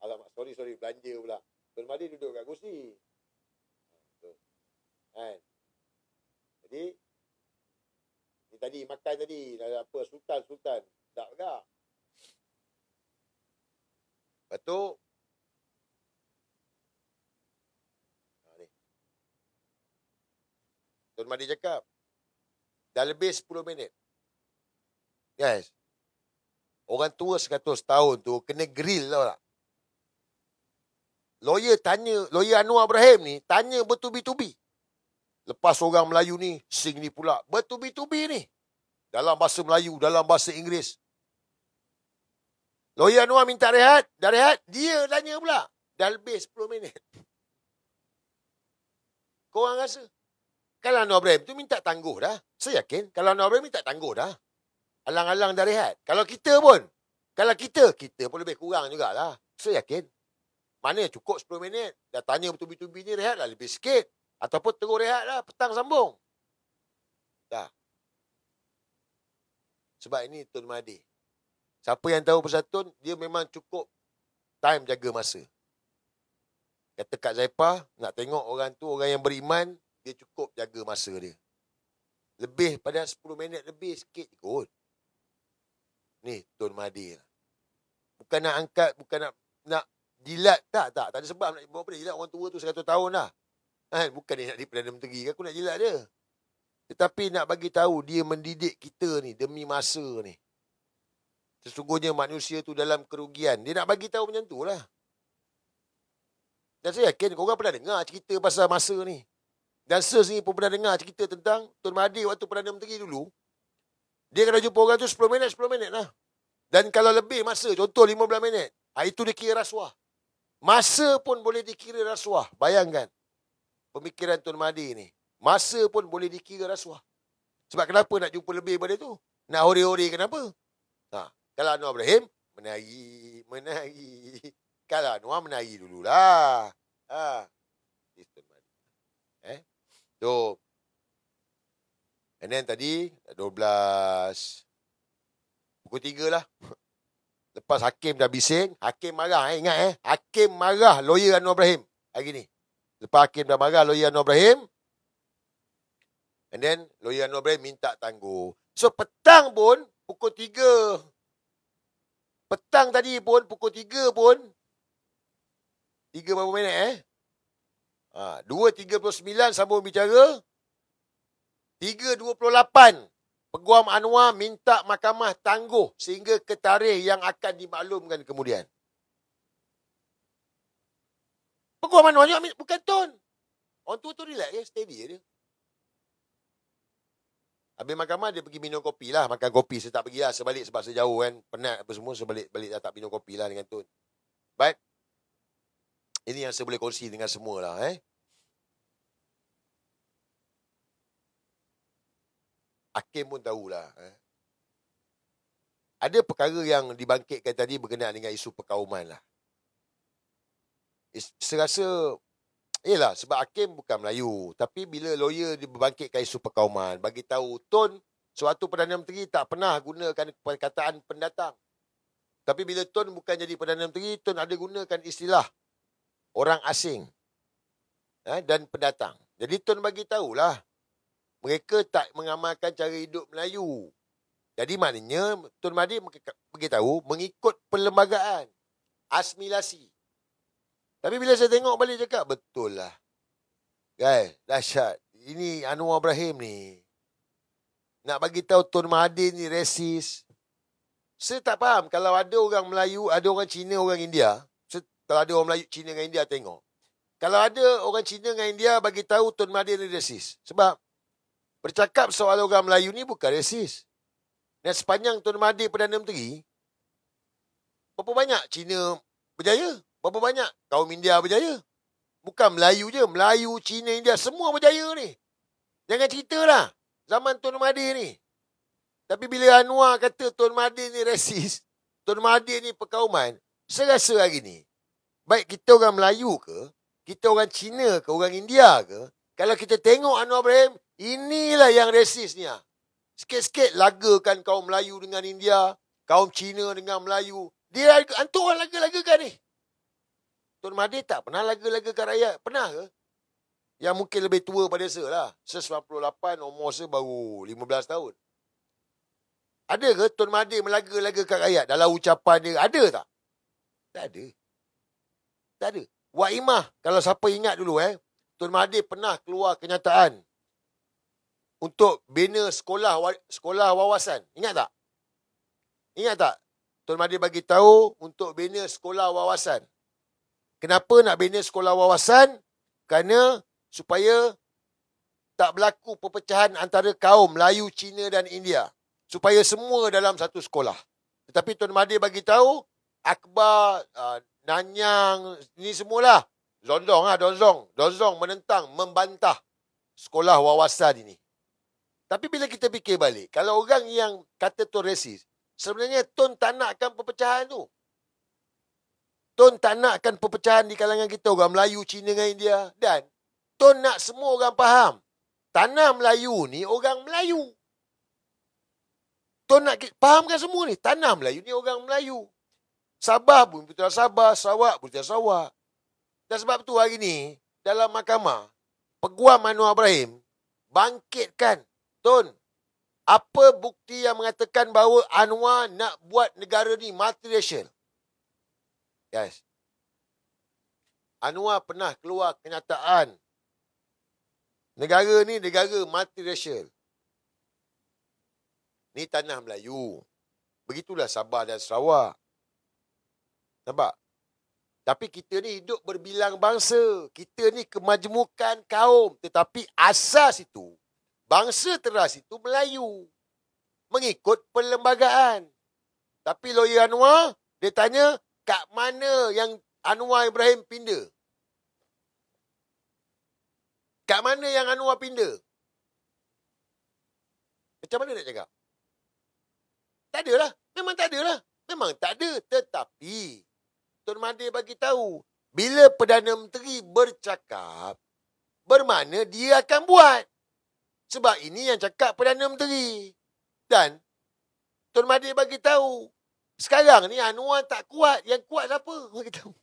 Alamak, sorry. Belanja pula. Tun Mahathir duduk kat kursi. Kan? Jadi, ni tadi makan tadi. Apa, sultan. Tak agak. Lepas tu, Tun Mahathir cakap, dah lebih 10 minit. Guys, orang tua 100 tahun tu kena grill tau tak? Lawyer Anwar Ibrahim ni tanya bertubi-tubi. Lepas orang Melayu ni, sing ni pula. Bertubi-tubi ni. Dalam bahasa Melayu, dalam bahasa Inggeris. Lawyer Anwar minta rehat. Dah rehat, dia tanya pula. Dah lebih 10 minit. Korang rasa? Kalau Anwar Ibrahim tu minta tangguh dah. Saya yakin kalau Anwar Ibrahim minta tangguh dah. Alang-alang dah rehat. Kalau kita pun lebih kurang jugalah. Saya yakin. Mana cukup 10 minit. Dah tanya bertubi-tubi ni, rehat lah lebih sikit. Ataupun terus rehat lah, petang sambung. Dah. Sebab ini Tun Mahathir. Siapa yang tahu pasal Tun, dia memang cukup time jaga masa. Kata Kak Zaipah, nak tengok orang tu, orang yang beriman, dia cukup jaga masa dia. Lebih pada 10 minit lebih sikit kot. Ni Tun Mahathir. Bukan nak angkat, bukan nak jilat. Tak ada sebab nak buat apa dia jilat orang tua tu 100 tahun dah. Bukan dia nak jadi Perdana Menteri, aku nak jilat dia. Tetapi nak bagi tahu dia mendidik kita ni demi masa ni. Sesungguhnya manusia tu dalam kerugian. Dia nak bagi tahu macam tu lah. Dan saya yakin korang pernah dengar cerita pasal masa ni. Dan ni pun pernah dengar cerita tentang Tun Mahathir waktu Perdana Menteri dulu. Dia kalau jumpa orang tu 10 minit lah. Dan kalau lebih masa, contoh 15 minit. Itu dia kira rasuah. Masa pun boleh dikira rasuah. Bayangkan. Pemikiran Tun Mahathir ni. Masa pun boleh dikira rasuah. Sebab kenapa nak jumpa lebih daripada tu? Nak hore-hore kenapa? Kalau Anwar Ibrahim, menari. Kalau Anwar menari dululah. So, and then tadi, 12, pukul 3 lah. Lepas Hakim dah bising, Hakim marah, ingat Hakim marah lawyer Anwar Ibrahim hari ni. Lepas Hakim dah marah lawyer Anwar Ibrahim, and then lawyer Anwar Ibrahim minta tangguh. So petang pun pukul 3. Petang tadi pun pukul 3 pun 3 berapa minit 2.39 sambung bicara. 3.28 Peguam Anwar minta mahkamah tangguh sehingga ke tarikh yang akan dimaklumkan kemudian. Peguam Anwar juga bukan Tun. Orang tua tu relax steady dia. Habis mahkamah dia pergi minum kopi lah. Makan kopi. Saya tak pergi lah sebalik sebab sejauh kan. Penat apa semua. Sebalik dah tak minum kopi lah dengan Tun. Baik. Ini yang saya boleh kongsi dengan semua lah. Hakim pun tahulah. Ada perkara yang dibangkitkan tadi berkenaan dengan isu perkauman lah. Saya rasa, yelah sebab Hakim bukan Melayu. Tapi bila lawyer dia berbangkitkan isu perkauman, bagi tahu Tun, suatu Perdana Menteri tak pernah gunakan perkataan pendatang. Tapi bila Tun bukan jadi Perdana Menteri, Tun ada gunakan istilah orang asing dan pendatang. Jadi Tun bagi tahulah, mereka tak mengamalkan cara hidup Melayu. Jadi maknanya Tun Mahathir beritahu mengikut perlembagaan, asimilasi. Tapi bila saya tengok balik cakap, betul lah. Guys, dahsyat. Ini Anwar Ibrahim ni. Nak bagi tahu Tun Mahathir ni resis. Saya tak faham kalau ada orang Melayu, ada orang Cina, orang India. Kalau ada orang Melayu, Cina dengan India tengok. Kalau ada orang Cina dengan India bagi tahu Tun Mahathir ni resis. Sebab bercakap soal orang Melayu ni bukan resis. Dan sepanjang Tun Mahathir Perdana Menteri, berapa banyak Cina berjaya? Berapa banyak kaum India berjaya? Bukan Melayu je. Melayu, Cina, India, semua berjaya ni. Jangan ceritalah zaman Tun Mahathir ni. Tapi bila Anwar kata Tun Mahathir ni resis, Tun Mahathir ni perkauman, saya rasa hari ni, baik kita orang Melayu ke, kita orang Cina ke, orang India ke, kalau kita tengok Anwar Ibrahim, inilah yang resis ni. Sikit-sikit lagakan kaum Melayu dengan India, kaum Cina dengan Melayu. Dia hantu orang laga-lagakan ni. Tun Mahathir tak pernah laga-lagakan rakyat. Pernah ke? Yang mungkin lebih tua pada saya lah. Saya 98, umur saya baru 15 tahun. Ada ke Tun Mahathir melaga-lagakan rakyat dalam ucapan dia? Ada tak? Tak ada. Tak ada. Wak Imah, kalau siapa ingat dulu Tun Mahathir pernah keluar kenyataan untuk bina sekolah wawasan. Ingat tak? Ingat tak? Tun Mahathir bagi tahu untuk bina sekolah wawasan. Kenapa nak bina sekolah wawasan? Kerana supaya tak berlaku perpecahan antara kaum Melayu, Cina dan India. Supaya semua dalam satu sekolah. Tetapi Tun Mahathir bagi tahu Akbar, Nanyang, ni semualah. Donzong menentang, membantah sekolah wawasan ini. Tapi bila kita fikir balik, kalau orang yang kata Tun resis, sebenarnya Tun tak nakkan perpecahan tu. Tun tak nakkan perpecahan di kalangan kita, orang Melayu, Cina dengan India. Dan Tun nak semua orang faham, tanah Melayu ni orang Melayu. Tun nak fahamkan semua ni, tanah Melayu ni orang Melayu. Sabah pun betul Sabah, Sarawak pun betul Sarawak. Dan sebab tu hari ni, dalam mahkamah, Peguam Anwar Ibrahim bangkitkan, Tun, apa bukti yang mengatakan bahawa Anwar nak buat negara ni multiracial? Guys, Anwar pernah keluar kenyataan negara ni negara multiracial. Ni tanah Melayu. Begitulah Sabah dan Sarawak. Nampak? Tapi kita ni hidup berbilang bangsa. Kita ni kemajmukan kaum. Tetapi asas itu, bangsa teras itu Melayu. Mengikut perlembagaan. Tapi lawyer Anwar, dia tanya, kat mana yang Anwar Ibrahim pindah? Kat mana yang Anwar pindah? Macam mana nak cakap? Tak ada lah. Memang tak ada lah. Memang tak ada. Tetapi, Tun Mahathir bagi tahu, bila Perdana Menteri bercakap, bermakna dia akan buat. Sebab ini yang cakap Perdana Menteri. Dan Tun Mahathir bagi tahu, sekarang ni Anwar tak kuat. Yang kuat siapa? Bagi tahu.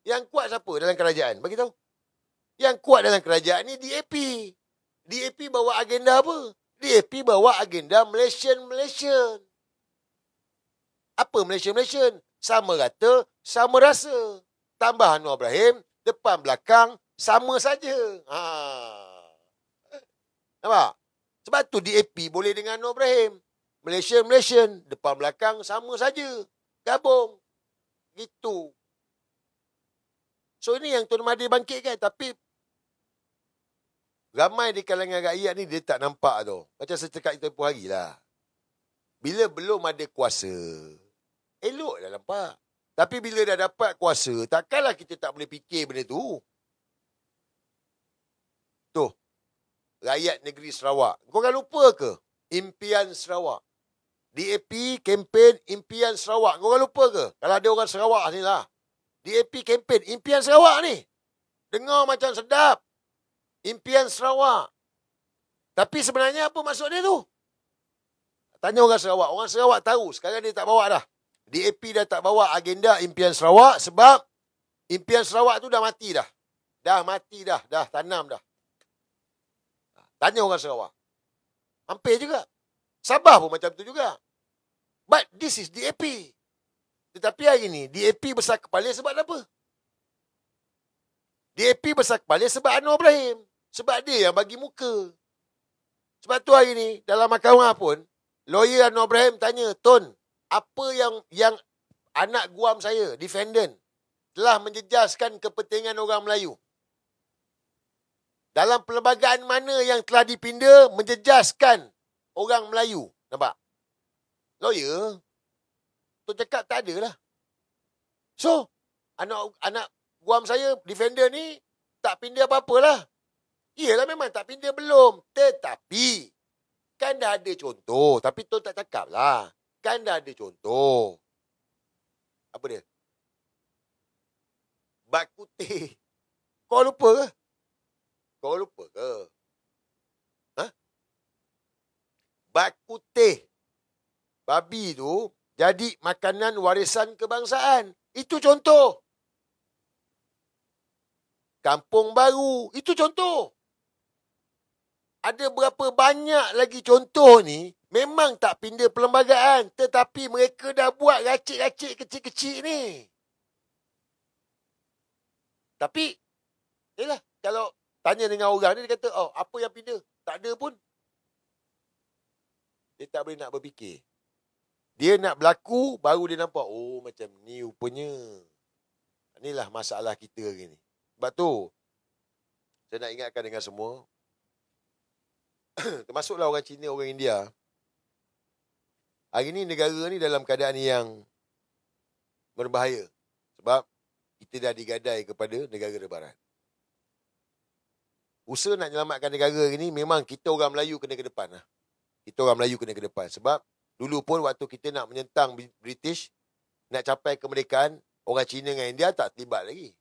Yang kuat siapa dalam kerajaan? Bagi tahu. Yang kuat dalam kerajaan ni DAP. DAP bawa agenda apa? DAP bawa agenda Malaysian. Apa Malaysian? Sama rata, sama rasa. Tambah Anwar Ibrahim, depan belakang, sama saja. Nampak? Sebab tu DAP boleh dengan Anwar Ibrahim. Malaysian, depan belakang, sama saja. Gabung. Gitu. So, ini yang Tun Mahathir bangkitkan. Tapi, ramai di kalangan rakyat ni, dia tak nampak tu. Macam saya cakap tempoh hari lah. Bila belum ada kuasa, elok dah nampak. Tapi bila dah dapat kuasa, takkanlah kita tak boleh fikir benda tu. Tuh, rakyat negeri Sarawak. Kau kan lupa ke? Impian Sarawak. DAP kempen Impian Sarawak. Kau kan lupa ke? Kalau ada orang Sarawak ni lah. DAP kempen Impian Sarawak ni. Dengar macam sedap. Impian Sarawak. Tapi sebenarnya apa maksud dia tu? Tanya orang Sarawak. Orang Sarawak tahu. Sekarang dia tak bawa dah. DAP dah tak bawa agenda Impian Sarawak sebab Impian Sarawak tu dah mati dah. Dah mati dah. Dah tanam dah. Tanya orang Sarawak. Hampir juga. Sabah pun macam tu juga. But this is DAP. Tetapi hari ni, DAP besar kepala sebab apa? DAP besar kepala sebab Anwar Ibrahim. Sebab dia yang bagi muka. Sebab tu hari ni, dalam mahkamah pun, lawyer Anwar Ibrahim tanya, Tun, apa yang anak guam saya, defendant, telah menjejaskan kepentingan orang Melayu? Dalam perlembagaan mana yang telah dipinda menjejaskan orang Melayu? Nampak? Lawyer, tu cakap tak ada lah. So, anak guam saya, defender ni, tak pindah apa-apalah. Iyalah memang tak pindah belum. Tetapi, kan dah ada contoh. Tapi tu tak cakap lah. Kan dah ada contoh. Apa dia? Bak putih. Kau lupa ke? Kau lupa ke? Ha? Bak putih. Babi tu jadi makanan warisan kebangsaan. Itu contoh. Kampung Baru. Itu contoh. Ada berapa banyak lagi contoh ni memang tak pindah perlembagaan. Tetapi mereka dah buat racik-racik kecil-kecil ni. Tapi, yelah, kalau tanya dengan orang ni, dia kata, oh, apa yang pindah? Tak ada pun. Dia tak boleh nak berfikir. Dia nak berlaku, baru dia nampak, oh, macam ni rupanya. Inilah masalah kita hari ni. Sebab tu, saya nak ingatkan dengan semua, termasuklah orang Cina, orang India. Hari ni negara ni dalam keadaan yang berbahaya. Sebab kita dah digadai kepada negara barat. usaha nak menyelamatkan negara ni memang kita orang Melayu kena ke depan lah. Kita orang Melayu kena ke depan. Sebab dulu pun waktu kita nak menyentang British, nak capai kemerdekaan, orang Cina dengan India tak terlibat lagi.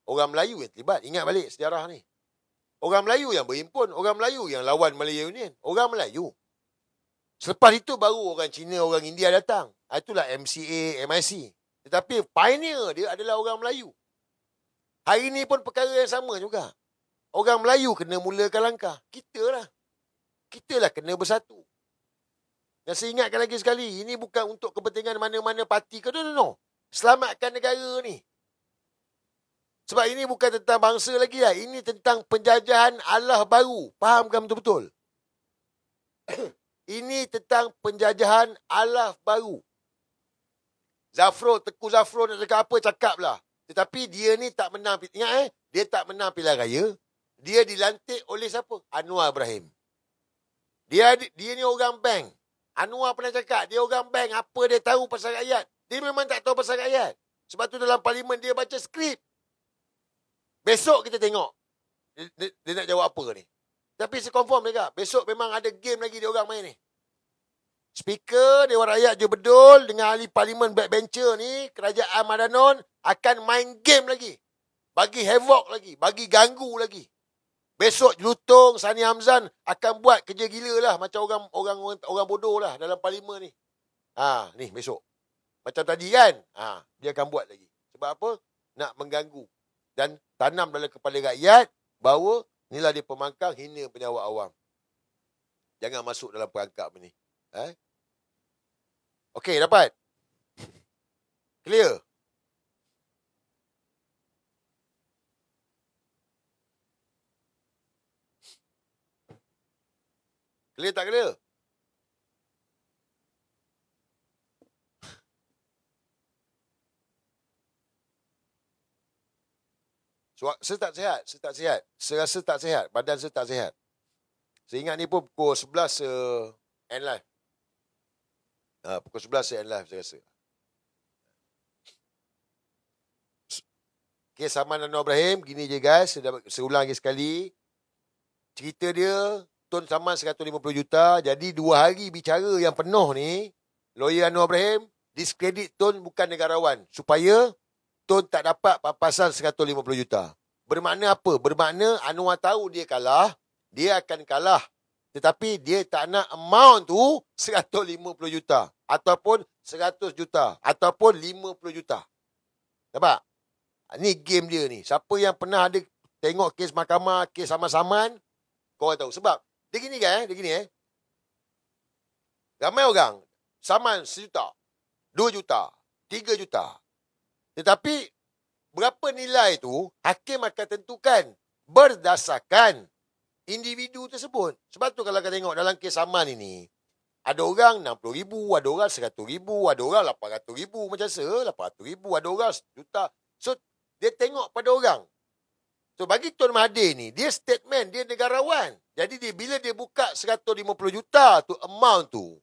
Orang Melayu yang terlibat. Ingat balik sejarah ni. Orang Melayu yang berhimpun. Orang Melayu yang lawan Malaya Union. Orang Melayu. Selepas itu baru orang Cina, orang India datang. Itulah MCA, MIC. Tetapi pioneer dia adalah orang Melayu. Hari ini pun perkara yang sama juga. Orang Melayu kena mulakan langkah. Kita lah kena bersatu. Dan saya ingatkan lagi sekali, ini bukan untuk kepentingan mana-mana parti ke. No. Selamatkan negara ni. Sebab ini bukan tentang bangsa lagi lah. Ini tentang penjajahan Allah baru. Fahamkan betul-betul? Ini tentang penjajahan Allah baru. Teku Zafro nak cakap apa, cakaplah. Tetapi dia ni tak menang. Ingat dia tak menang pilihan raya. Dia dilantik oleh siapa? Anwar Ibrahim. Dia ni orang bank. Anwar pernah cakap, dia orang bank. Apa dia tahu pasal rakyat? Dia memang tak tahu pasal rakyat. Sebab tu dalam parlimen dia baca skrip. Besok kita tengok. Dia nak jawab apa ni. Tapi saya confirm dia, besok memang ada game lagi dia orang main ni. Speaker Dewan Rakyat Johor Bahru dengan ahli parlimen backbencher ni, Kerajaan Madanon akan main game lagi. Bagi havoc lagi. Bagi ganggu lagi. Besok Jelutong, Sani Hamzan akan buat kerja gila lah. Macam orang bodoh lah dalam parlimen ni. Ni besok. Macam tadi kan. Dia akan buat lagi. Sebab apa? Nak mengganggu. Dan tanam dalam kepala rakyat bahawa inilah dia pemangkang hina penyawa awam. Jangan masuk dalam perangkap ni. Okey, dapat? Clear? Clear tak clear? Saya tak sihat. Saya rasa tak sihat. Badan saya tak sihat. Saya ingat ni pun pukul 11 end live. Pukul 11 saya end live saya rasa. Okay, Saman Anwar Ibrahim. Gini je guys. Saya ulang lagi sekali. Cerita dia, Tun Saman 150 juta. Jadi 2 hari bicara yang penuh ni, lawyer Anwar Ibrahim diskredit Tun bukan negarawan. Supaya Tun tak dapat papasan 150 juta. Bermakna apa? Bermakna Anwar tahu dia kalah. Dia akan kalah. Tetapi dia tak nak amount tu 150 juta. Ataupun 100 juta. Ataupun 50 juta. Nampak? Ni game dia ni. Siapa yang pernah ada tengok kes mahkamah, kes Saman-Saman, korang tahu. Sebab dia gini kan? Ramai orang. Saman 1 juta. 2 juta. 3 juta. Tetapi berapa nilai tu hakim akan tentukan berdasarkan individu tersebut. Sebab tu kalau kita tengok dalam kes Saman ini, ada orang 60,000, ada orang 100,000, ada orang 800,000 macam saya, 800,000, ada orang 1 juta. So dia tengok pada orang. So bagi Tun Mahathir ni, dia statement, dia negarawan. Jadi bila dia buka 150 juta tu amount tu,